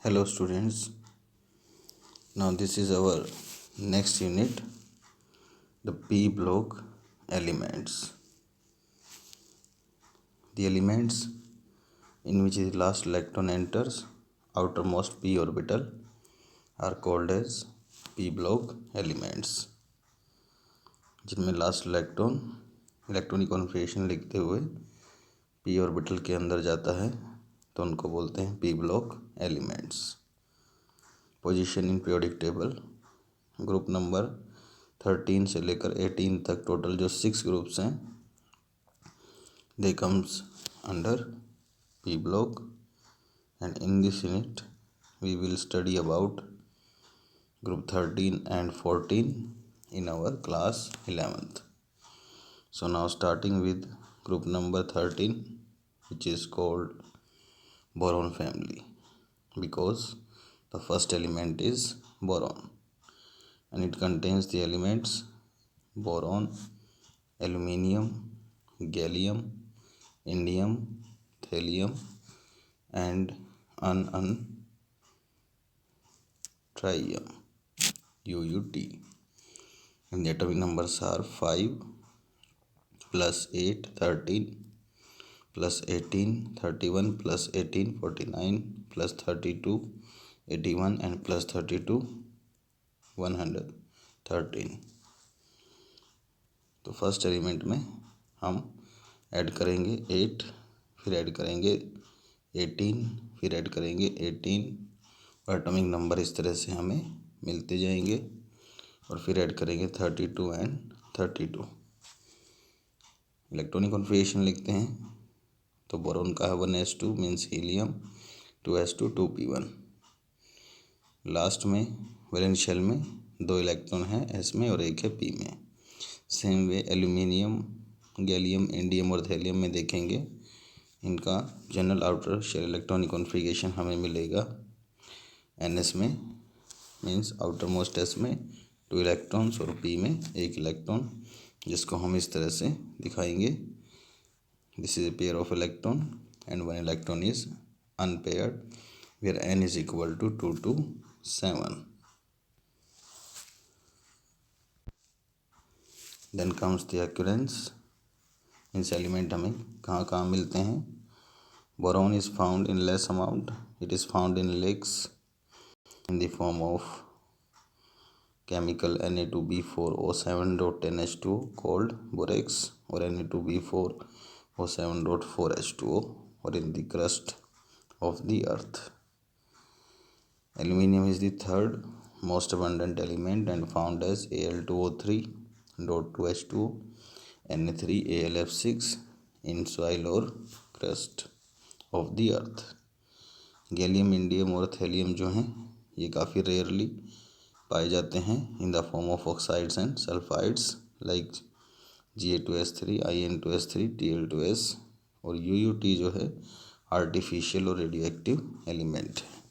Hello students, now this is our next unit, the p block elements. The elements in which the last electron enters outermost p orbital are called as p block elements, जिनमें last electronic configuration लिखते हुए p orbital के अंदर जाता है तो उनको बोलते हैं p block elements. Position in periodic table, group number 13 से लेकर 18 तक टोटल जो 6 ग्रुप्स हैं, they comes under p block, and in this unit we will study about group 13 and 14 in our class 11th. So now starting with group number 13, which is called boron family, because the first element is boron and it contains the elements boron, aluminium, gallium, indium, thallium and tritium, UUT, and the atomic numbers are 5 plus 8 13 plus 18 31 plus 18 49 plus 32 81 and plus 32 113. तो first element में हम add करेंगे 8, फिर add करेंगे 18, फिर add करेंगे 18 और atomic number इस तरह से हमें मिलते जाएंगे और फिर ऐड करेंगे 32 एंड 32. इलेक्ट्रॉनिक कॉन्फ़िगरेशन लिखते हैं तो बोरोन का है 1s2 means helium, 2s2 2p1. Last में वैलेंस शेल में 2 इलेक्ट्रॉन हैं s में और 1 है p में. Same way aluminium, gallium, indium और थैलियम में देखेंगे, इनका general outer shell electronic configuration हमें मिलेगा ns में मीन्स आउटर मोस्ट s में 2 इलेक्ट्रॉन्स और p में 1 इलेक्ट्रॉन, जिसको हम इस तरह से दिखाएंगे. This is a pair of electron and 1 electron is unpaired, where n is equal to 2 to 7. Then comes the occurrence. इनसे एलिमेंट हमें कहाँ कहाँ मिलते हैं. Boron is found in less amount, it is found in lakes in the form of chemical Na2B4O7.10H2O called borax or Na2B4O7.4H2O or in the crust of the earth. Aluminium is the third most abundant element and found as Al2O3.2H2O, Na3AlF6 in soil or crust of the earth. Gallium, indium और thallium जो हैं ये काफ़ी rarely पाए जाते हैं in the form of oxides and sulphides like Ga2S3, In2S3, Tl2S, और UUT जो है आर्टिफिशियल और रेडियो एक्टिव एलिमेंट है.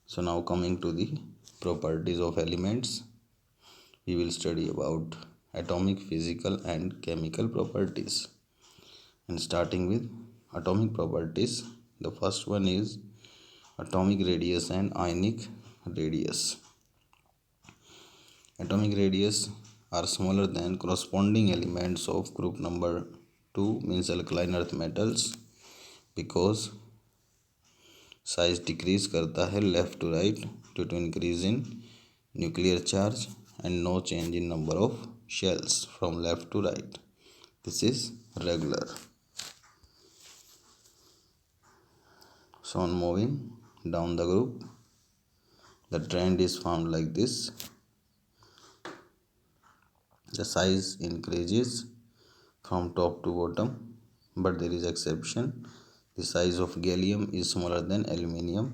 So now coming to the properties of elements, we will study about atomic, physical and chemical properties. And starting with atomic properties, the first one is atomic radius and ionic radius. Atomic radius are smaller than corresponding elements of group number 2 means alkaline earth metals, because size decrease करता है left to right due to increase in nuclear charge and no change in number of shells from left to right. This is regular. So on moving down the group, the trend is found like this. The size increases from top to bottom, but there is exception. The size of gallium is smaller than aluminium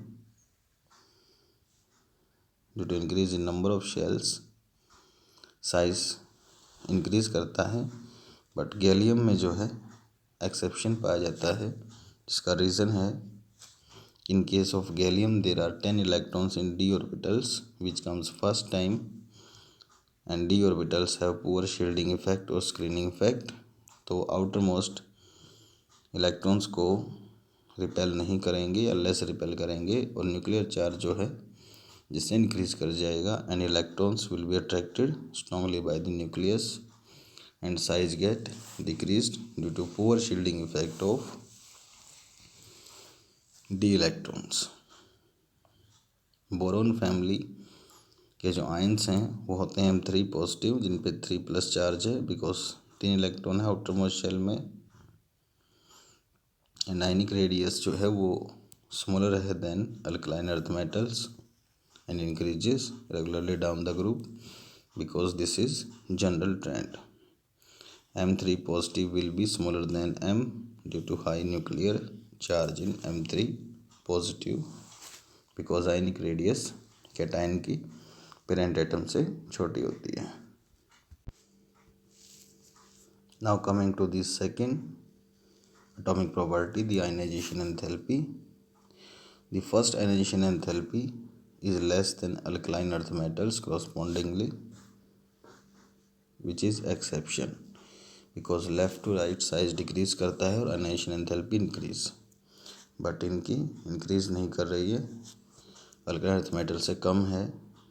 due to increase in number of shells. Size increase करता है, but gallium में जो है exception पाया जाता है, जिसका reason है in case of gallium there are 10 electrons in d orbitals which comes first time, and d orbitals have poor shielding effect or screening effect. तो outermost इलेक्ट्रॉन्स को रिपेल नहीं करेंगे या लेस रिपेल करेंगे, और न्यूक्लियर चार्ज जो है जिससे इंक्रीज कर जाएगा, and electrons will be attracted strongly by the nucleus and size get decreased due to poor shielding effect of d electrons. Boron family के जो आयंस हैं वो होते हैं M3 पॉजिटिव, जिन पे 3+ चार्ज है, बिकॉज 3 इलेक्ट्रॉन है आउटर मोस्ट शेल में, एंड आयनिक रेडियस जो है वो स्मॉलर है than alkaline earth metals and increases regularly down the group because this is general trend. M3 positive will be smaller than M due to high nuclear charge in M3 positive because ionic radius cation की parent atom से छोटी होती है। Now coming to the second atomic property, the ionization enthalpy. The first ionization enthalpy is less than alkaline earth metals correspondingly, which is exception because left to right size decrease करता है और ionization enthalpy increase, but इनकी increase नहीं कर रही है, alkaline earth metal से कम है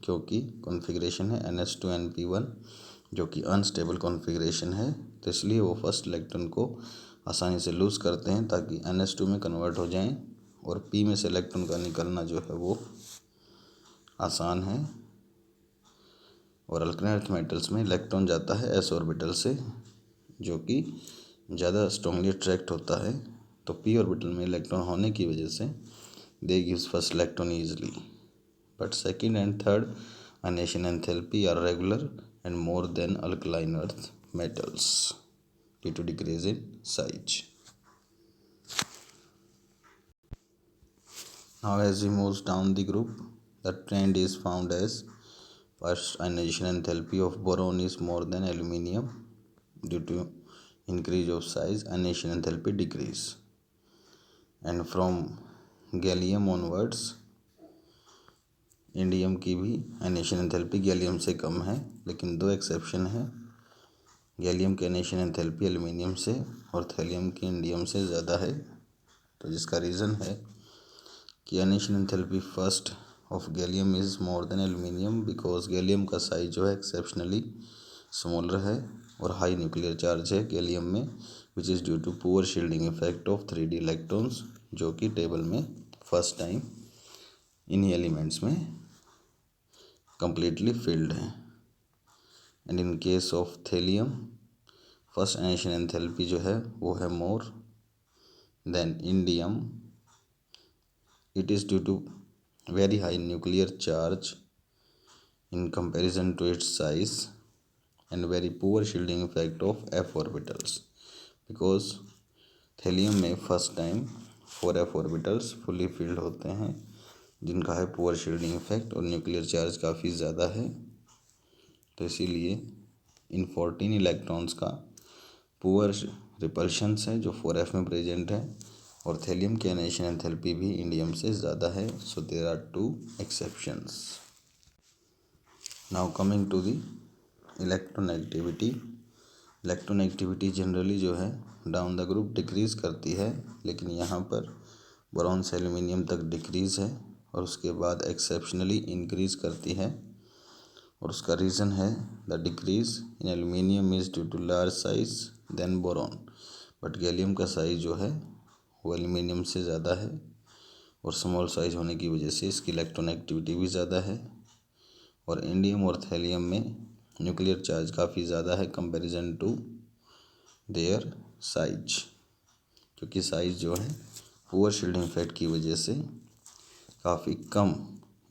क्योंकि कॉन्फ़िगरेशन है NH2NP1 जो कि अनस्टेबल कॉन्फ़िगरेशन है, तो इसलिए वो फर्स्ट इलेक्ट्रॉन को आसानी से लूज़ करते हैं ताकि NH2 में कन्वर्ट हो जाएं, और P में से इलेक्ट्रॉन का निकलना जो है वो आसान है। और अल्कालाइन अर्थ मेटल्स में इलेक्ट्रॉन जाता है S ऑर्बिटल से जो कि ज़्यादा स्ट्रांगली अट्रैक्ट होता है, तो P ऑर्बिटल में इलेक्ट्रॉन होने की वजह से they gives first electron easily, but second and third ionization enthalpy are regular and more than alkaline earth metals due to decrease in size. Now as we move down the group, the trend is found as first ionization enthalpy of boron is more than aluminium due to increase of size, ionization enthalpy decrease, and from gallium onwards indium की भी ionization enthalpy gallium से कम है, लेकिन दो exception है, gallium की ionization enthalpy aluminium से और थैलियम की इंडियम से ज़्यादा है, तो जिसका रीज़न है कि ionization enthalpy first of gallium is more than aluminium because gallium का साइज जो है एक्सेप्शनली स्मॉलर है और हाई न्यूक्लियर चार्ज है गैलियम में, which is due to poor shielding effect of 3D electrons जो कि टेबल में फर्स्ट टाइम इन्हीं एलिमेंट्स में completely filled है। And in case of thallium first ionization enthalpy जो है वो है more than indium, it is due to very high nuclear charge in comparison to its size and very poor shielding effect of f orbitals because thallium में first time 4f orbitals fully filled होते हैं जिनका है poor shielding effect और nuclear charge काफ़ी ज़्यादा है, तो इसीलिए इन 14 इलेक्ट्रॉन्स का पुअर रिपल्शंस है जो 4f में प्रेजेंट है, और थेलियम की ionization enthalpy भी इंडियम से ज़्यादा है, so there are 2 exceptions. Now coming to the electronegativity. Electronegativity generally जो है डाउन द ग्रुप डिक्रीज करती है, लेकिन यहाँ पर बोरॉन से एल्यूमिनियम तक डिक्रीज़ है और उसके बाद एक्सेप्शनली इंक्रीज करती है, और उसका रीज़न है the decrease in aluminium is due to large size than boron, but gallium का साइज जो है वो एल्यूमिनियम से ज़्यादा है और स्मॉल साइज होने की वजह से इसकी इलेक्ट्रोनेगेटिविटी भी ज़्यादा है, और इंडियम और थैलियम में न्यूक्लियर चार्ज काफ़ी ज़्यादा है कंपैरिजन टू देयर साइज, क्योंकि साइज जो है पुअर शील्डिंग इफेक्ट की वजह से काफ़ी कम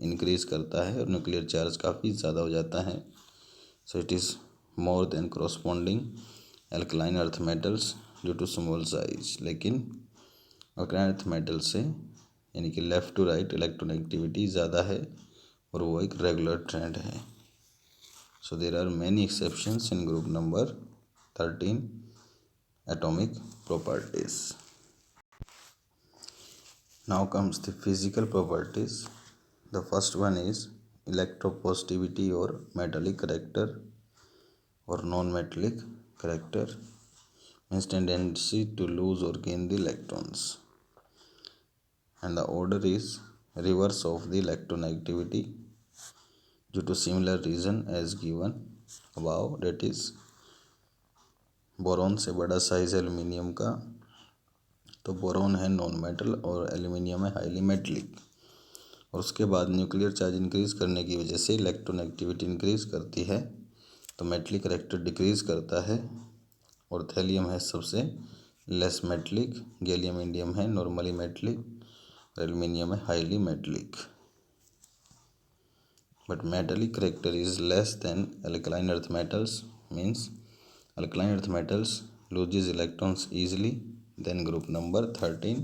इंक्रीज करता है और न्यूक्लियर चार्ज काफ़ी ज़्यादा हो जाता है, so it is more than corresponding alkaline earth metals due to small size. लेकिन alkaline earth metal से यानी कि लेफ़्ट टू राइट इलेक्ट्रोनेगेटिविटी ज़्यादा है और वो एक रेगुलर ट्रेंड है, so there are many exceptions in group number 13 atomic properties. Now comes the physical properties. The first one is electropositivity or metallic character or non-metallic character means tendency to lose or gain the electrons. and the order is reverse of the electronegativity due to similar reason as given above, that is boron से बड़ा size है aluminium का, तो boron है non metal और aluminium है highly metallic. और उसके बाद न्यूक्लियर चार्ज इंक्रीज करने की वजह से इलेक्ट्रोनेगेटिविटी इंक्रीज करती है, तो मेटलिक करेक्टर डिक्रीज करता है। और थैलियम है सबसे लेस मेटलिक, गैलियम इंडियम है नॉर्मली मेटलिक, एल्युमिनियम है highly metallic. But metallic character is less than alkaline earth metals, means alkaline earth metals loses electrons easily than group number 13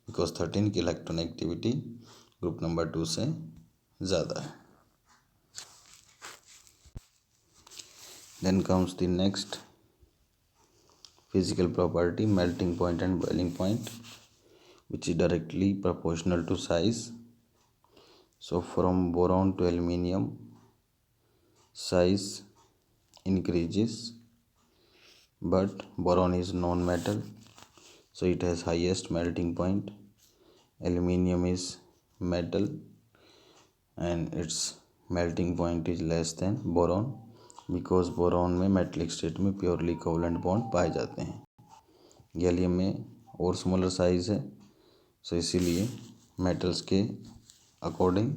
because 13 की electronegativity group number 2 से ज़्यादा है। Then comes the next physical property, melting point and boiling point, which is directly proportional to size. So from boron to aluminium size increases, but boron is non-metal, so it has highest melting point. Aluminium is metal and its melting point is less than boron because boron में metallic state में purely covalent bond पाए जाते हैं। Gallium में और smaller size है, सो इसीलिए metals के अकॉर्डिंग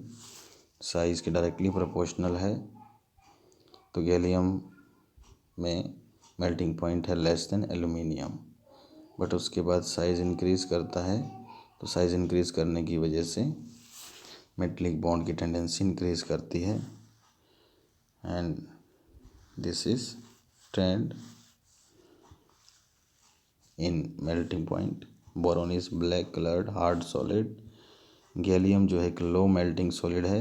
साइज के डायरेक्टली प्रोपोर्शनल है। तो गैलियम में मेल्टिंग पॉइंट है लेस देन एल्युमिनियम, बट उसके बाद साइज़ इंक्रीज़ करता है, तो साइज़ इंक्रीज़ करने की वजह से मेटलिक बॉन्ड की टेंडेंसी इंक्रीज़ करती है। And this is trend in melting point. Boron is black coloured hard solid, gallium जो है एक लो मेल्टिंग सॉलिड है,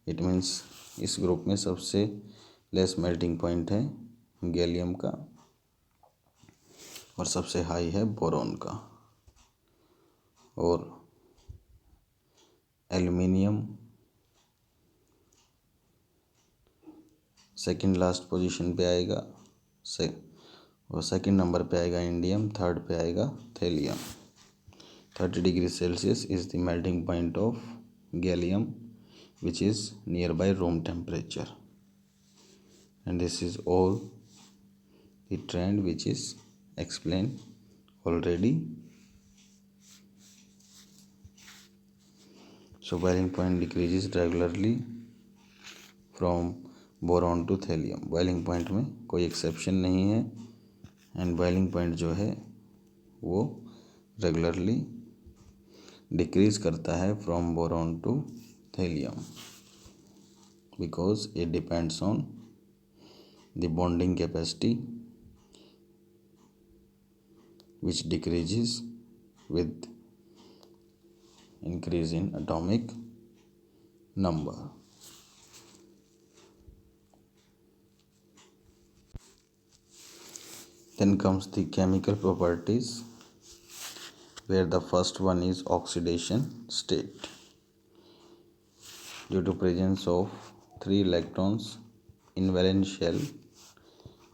इट मीन्स इस ग्रुप में सबसे लेस मेल्टिंग पॉइंट है गैलियम का और सबसे हाई है बोरॉन का। और एल्युमिनियम सेकंड लास्ट पोजीशन पे आएगा, और सेकंड नंबर पे आएगा इंडियम, थर्ड पे आएगा thallium. 30 degree Celsius is the melting point of gallium which is near by room temperature. And this is all the trend which is explained already. So boiling point decreases regularly from boron to thallium. boiling point में कोई exception नहीं है, and boiling point जो है वो regularly decrease करता है from boron to thallium because it depends on the bonding capacity which decreases with increase in atomic number. Then comes the chemical properties, where the first one is oxidation state. Due to presence of 3 electrons in valence shell,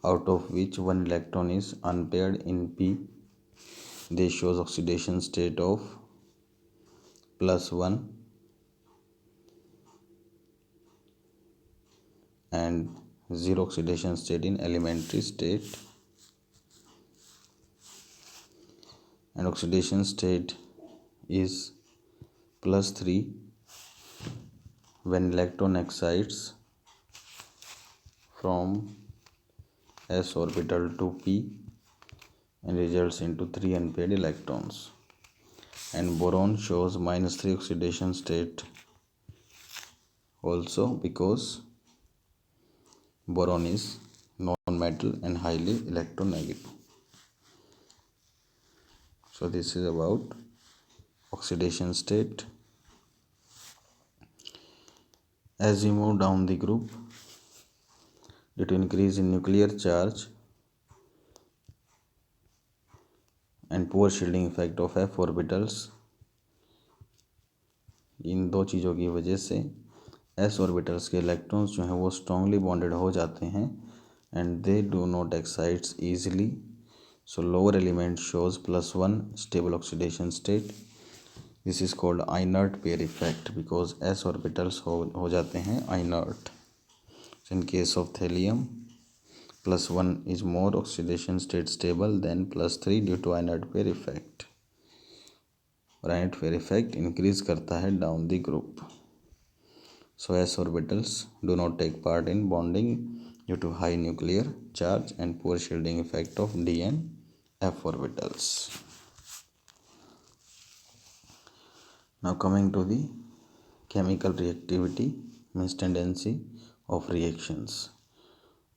out of which 1 electron is unpaired in p, this shows oxidation state of +1 and 0 oxidation state in elementary state. And oxidation state is +3 when electron excites from s orbital to p and results into 3 unpaired electrons. And boron shows -3 oxidation state also because boron is non-metal and highly electronegative. So this is about oxidation state. As we move down the group, due to increase in nuclear charge and poor shielding effect of f orbitals, इन दो चीज़ों की वजह से s orbitals के electrons जो हैं वो strongly bonded हो जाते हैं and they do not excites easily, so lower element shows +1 stable oxidation state this is called inert pair effect because s orbitals हो जाते हैं inert. In case of thallium, +1 is more oxidation state stable than +3 due to inert pair effect. और inert pair effect increase करता है down the group. So s orbitals do not take part in bonding due to high nuclear charge and poor shielding effect of d and f orbitals. Now coming to the chemical reactivity means tendency of reactions.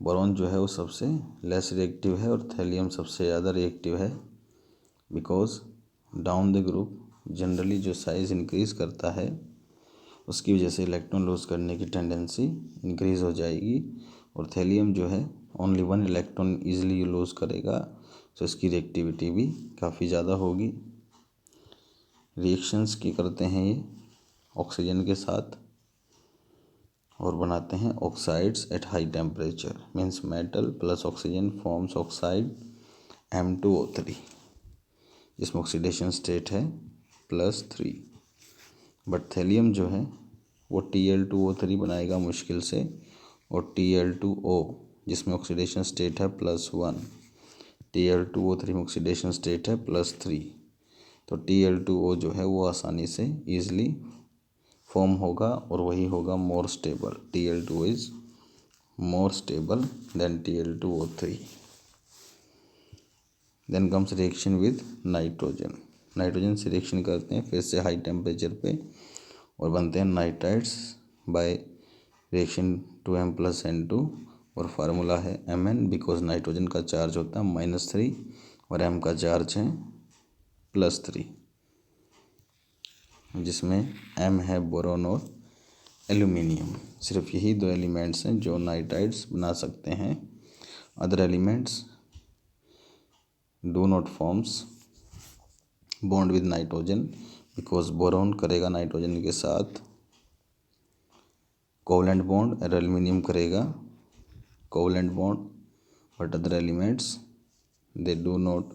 Boron जो है वो सबसे less reactive है और thallium सबसे ज़्यादा reactive है because down the group generally जो साइज़ इंक्रीज़ करता है उसकी वजह से इलेक्ट्रॉन लूज़ करने की टेंडेंसी इंक्रीज़ हो जाएगी और थैलियम जो है ओनली 1 इलेक्ट्रॉन ईजिली लूज़ करेगा तो इसकी रिएक्टिविटी भी काफ़ी ज़्यादा होगी. रिएक्शंस की करते हैं ये ऑक्सीजन के साथ और बनाते हैं oxides at high temperature means metal plus oxygen forms oxide M2O3 जिसमें ऑक्सीडेशन स्टेट है +3. बट थैलियम जो है वो Tl2O3 बनाएगा मुश्किल से और Tl2O जिसमें ऑक्सीडेशन स्टेट है +1 Tl2O3 में ऑक्सीडेशन स्टेट है +3 तो Tl2O जो है वो आसानी से ईजिली फॉर्म होगा और वही होगा more stable. Tl2 is more stable than Tl2O3. Then comes reaction with nitrogen. Nitrogen से रिएक्शन करते हैं फिर से हाई टेम्परेचर पे और बनते हैं नाइट्राइड्स बाय रिएक्शन 2m+n2 और फार्मूला है Mn बिकॉज नाइट्रोजन का चार्ज होता है -3 और M का चार्ज है +3 जिसमें M है बोरोन और एल्यूमिनियम. सिर्फ यही 2 एलिमेंट्स हैं जो नाइट्राइड्स बना सकते हैं. Other elements do not forms bond with nitrogen because boron करेगा नाइट्रोजन के साथ कोवलेंट बॉन्ड और एल्यूमिनियम करेगा covalent bond but other elements they do not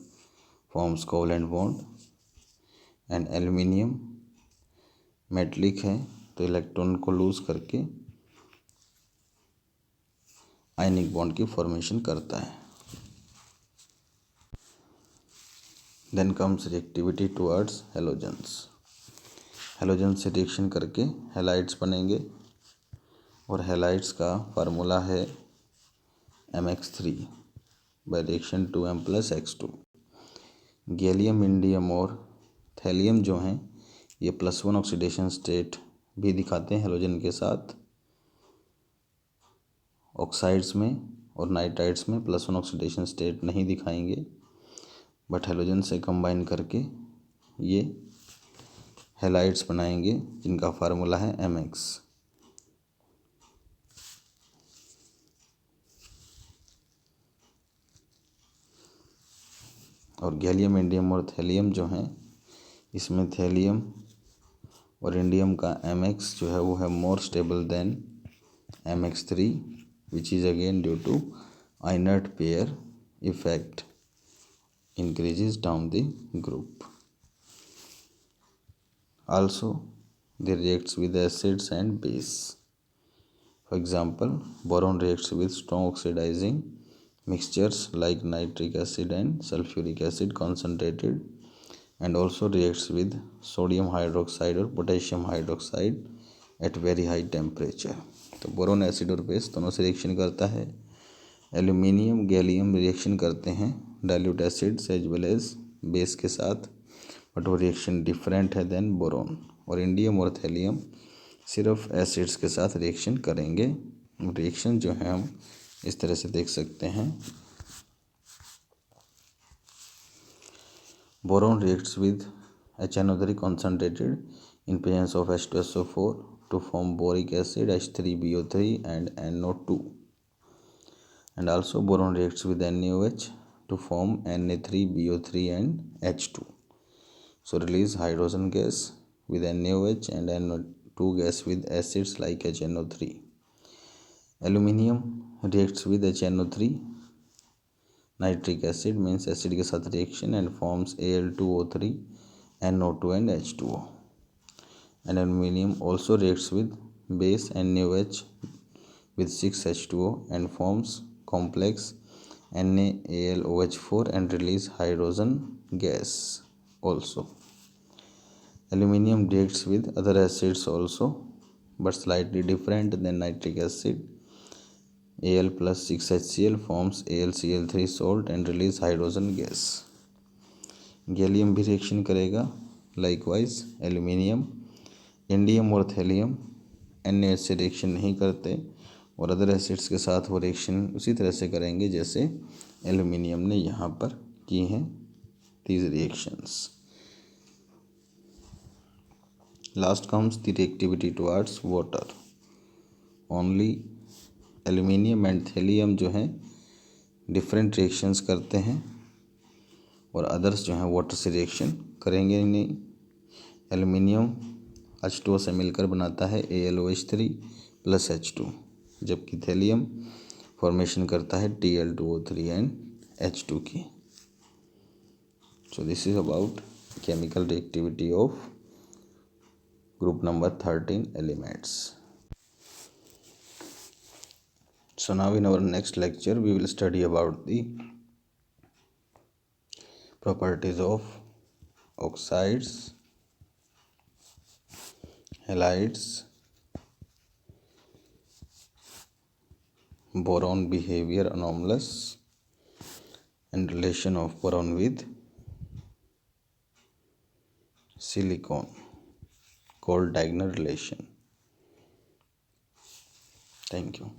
forms covalent bond and aluminium metallic है तो इलेक्ट्रॉन को लूज करके आयनिक बॉन्ड की फॉर्मेशन करता है. Then comes reactivity towards halogens. Halogen से रिएक्शन करके हेलाइड्स बनेंगे और हेलाइड्स का फार्मूला है MX3 by reaction 2m+X2. Gallium indium और थैलियम जो हैं ये +1 ऑक्सीडेशन स्टेट भी दिखाते हैं हेलोजन के साथ ऑक्साइड्स में और नाइट्राइड्स में +1 ऑक्सीडेशन स्टेट नहीं दिखाएंगे बट हेलोजन से कंबाइन करके ये हेलाइड्स बनाएंगे जिनका फार्मूला है MX. और गैलियम इंडियम और थैलियम जो हैं इसमें थैलियम और इंडियम का MX जो है वो है more stable than MX3 which is again due to inert pair effect increases down the group. Also they reacts with acids and base. For example, boron reacts with strong oxidizing mixtures like nitric acid and sulfuric acid concentrated and also reacts with sodium hydroxide or potassium hydroxide at very high temperature. तो boron acid और base दोनों से reaction करता है. Aluminium gallium reaction करते हैं dilute acids as well as base के साथ बट वो रिएक्शन डिफरेंट है देन बोरोन. और इंडियम और थैलियम सिर्फ एसिड्स के साथ रिएक्शन करेंगे. रिएक्शन जो है हम इस तरह से देख सकते हैं. Boron reacts with HNO3 concentrated in presence of H2SO4 to form boric acid H3BO3 and NO2. And also boron reacts with NaOH to form Na3BO3 and H2. So release hydrogen gas with NaOH and NO2 gas with acids like HNO3. Aluminium reacts with HNO3 nitric acid means acid के साथ reaction and forms Al2O3 NO2 and H2O. and aluminum also reacts with base NaOH with 6H2O and forms complex NaAlOH4 and release hydrogen gas also. Aluminum reacts with other acids also, but slightly different than nitric acid. Al plus 6HCl forms AlCl3 salt and release hydrogen gas. Gallium भी reaction करेगा likewise aluminium. Indium और thallium NaH से reaction नहीं करते और other acids के साथ वो रिएक्शन उसी तरह से करेंगे जैसे एल्यूमिनियम ने यहाँ पर की हैं these reactions. Last comes the reactivity towards water. Only aluminium and thallium जो हैं डिफरेंट रिएक्शंस करते हैं और अदर्स जो हैं वाटर से रिएक्शन करेंगे नहीं. एल्यूमिनियम H2O से मिलकर बनाता है AlOH3 प्लस H2, जबकि थैलियम फॉर्मेशन करता है Tl2O3 एंड H2 की. So this is about chemical reactivity of group number 13 elements. So now in our next lecture we will study about the properties of oxides, halides, boron behavior anomalous, and relation of boron with silicon called diagonal relation. Thank you.